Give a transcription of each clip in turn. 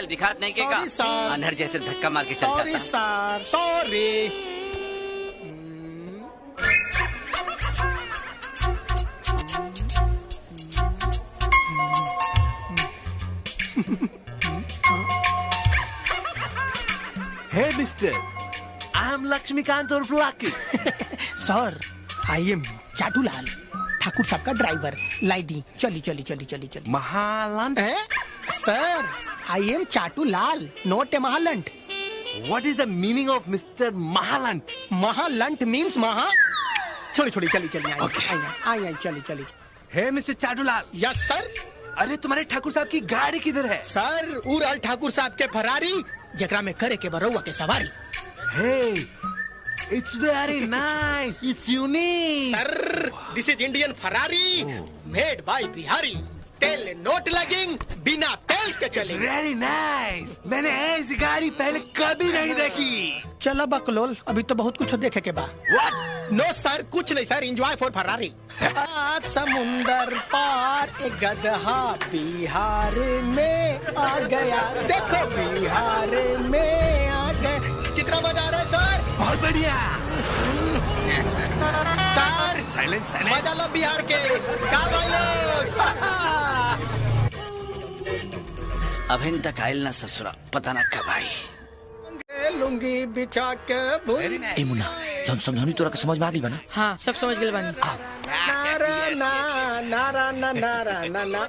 Style दिखात नहीं के का अनहर जैसे धक्का मार के चल जाता। Sir sorry. Hey mister, I am Laxmikant और Lucky. Sir I am Chatulal, Thakur साहब का ड्राइवर। लाई दी, चली चली चली चली चली। महालंट? Sir I am Chatulal, not a महालंट। What is the meaning of Mr. महालंट? महालंट मीन्स महा। छोड़ी छोड़ी चली चली आई चली चली। Hey mister Chatulal. Yes sir. अरे तुम्हारे ठाकुर साहब की गाड़ी किधर है? सर उराल ठाकुर साहब के फरारी, जकरा में करे के बरौआ के सवारी। Hey, it's very nice. It's unique. Sir this is Indian Ferrari, made by Bihari. तेल नोट लगेंग, बिना तेल के चले। Very nice. मैंने ऐसी गाड़ी पहले कभी नहीं देखी। चला बकलोल, अभी तो बहुत कुछ देखे के बा। What? नो सर कुछ नहीं सर, एंजॉय फॉर फरारी। आज समुंदर पार एक गदहा बिहार में आ गया, देखो बिहार में आ गया। कितना मजा आ रहा है सर? बहुत बढ़िया। सर साइलेंस मजा लो बिहार के। का भाई लोग? अभिन तक आयल ना ससुरा, पता ना कब आई। लुंगी बिछा के ए मुन्ना, जौन समझौनी तोरा के समझ में आ गइल बा ना? हाँ सब समझ गए बानी। नारा ना नारा ना नारा ना ना।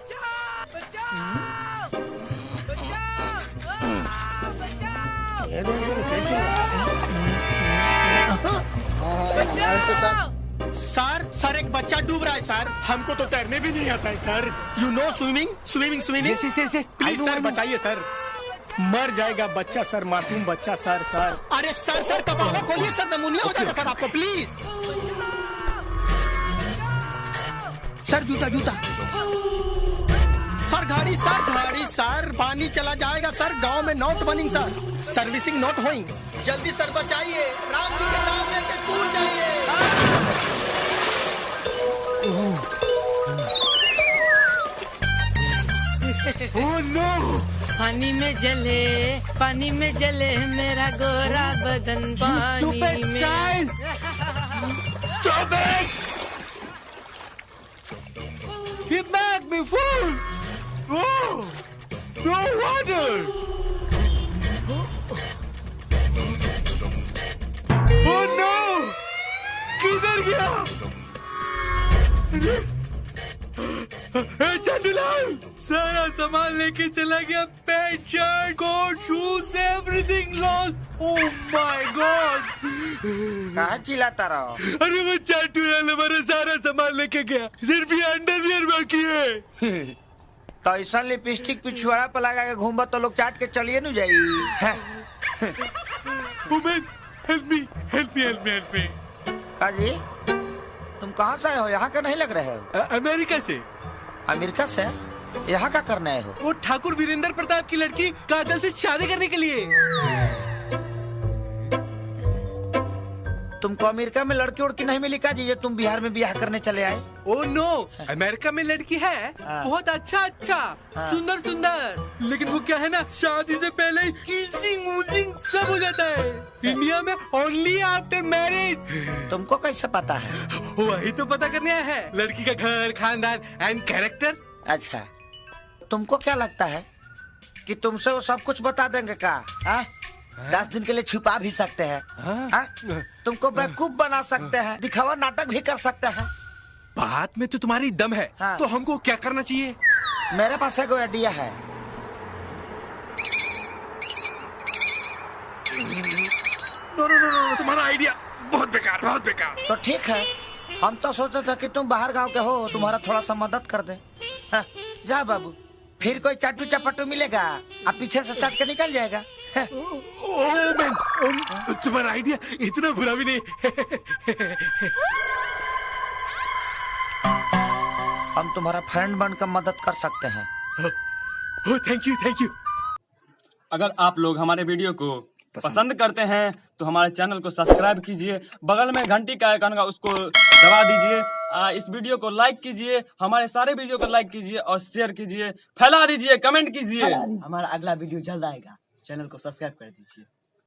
सर सर एक बच्चा डूब रहा है सर, हमको तो तैरने भी नहीं आता है sir. You know swimming swimming swimming. Please sir बचाइए सर, मर जाएगा बच्चा सर, मासूम बच्चा सर। सर अरे सर सर कबाड़ा खोलिए सर, नमूनिया हो जाएगा सर आपको, प्लीज। सर जूता जूता। सर गाड़ी सर, पानी चला जाएगा सर, गांव में not burning sir, servicing not होइंग। जल्दी सर बचाइए, राम जी के नाम लेके कूद जाइए। Oh no! पानी में जले मेरा गोरा बदन पानी में। Stop it! He made me fool! Oh! No water! Oh no! किधर गया? चाटूलाल! सारा सामान लेके चला गया, pant shirt coat shoes everything lost. Oh my god! कहाँ चिल्लाता रहो? अरे वो चाटूलाल हमारा सारा सामान लेके गया, सिर्फ ये अंडरवियर बाकी है। तो ऐसा लिपस्टिक पिछुआड़ा पर लगा के घूमबा तो लोग चाट के चलिए न जाई। Women help me help me help me help me. का जी तुम कहाँ से आए हो? यहाँ का नहीं लग रहे हो। अमेरिका से। अमेरिका से? यहाँ का करने आए हो? वो ठाकुर वीरेंद्र प्रताप की लड़की काजल से शादी करने के लिए। तुमको अमेरिका में लड़की उड़की नहीं मिली का जी, ये तुम बिहार में ब्याह करने चले आए? ओह नो, अमेरिका में लड़की है बहुत अच्छा सुंदर सुंदर, लेकिन वो क्या है ना, शादी से पहले किसिंग वूसिंग सब हो जाता है। इंडिया में ओनली आफ्टर मैरिज। तुमको कैसे पता है? वही तो पता करने आया है, लड़की का घर खानदान एंड कैरेक्टर। अच्छा, तुमको क्या लगता है कि तुमसे वो सब कुछ बता देंगे का? 10 दिन के लिए छुपा भी सकते हैं, तुमको बेवकूफ बना सकते हैं, दिखावा नाटक भी कर सकते हैं। बात में तो तुम्हारी दम है, तो हमको क्या करना चाहिए? मेरे पास एक आइडिया है। नो, तुम्हारा आइडिया बहुत बेकार। तो ठीक है, हम तो सोचते थे कि तुम बाहर गांव के हो, तुम्हारा थोड़ा सा मदद कर दे। जा बाबू, फिर कोई चाटू चपाटू मिलेगा, आप पीछे से चाट के निकल जाएगा। तुम्हारा आइडिया इतना बुरा भी नहीं। हम तुम्हारा फ्रेंड बनकर मदद कर सकते हैं। Thank you. अगर आप लोग हमारे वीडियो को पसंद करते हैं तो हमारे चैनल को सब्सक्राइब कीजिए, बगल में घंटी का आइकन का उसको दबा दीजिए। इस वीडियो को लाइक कीजिए, हमारे सारे वीडियो को लाइक कीजिए और शेयर कीजिए, फैला दीजिए, कमेंट कीजिए। हमारा अगला वीडियो जल्द आएगा, चैनल को सब्सक्राइब कर दीजिए।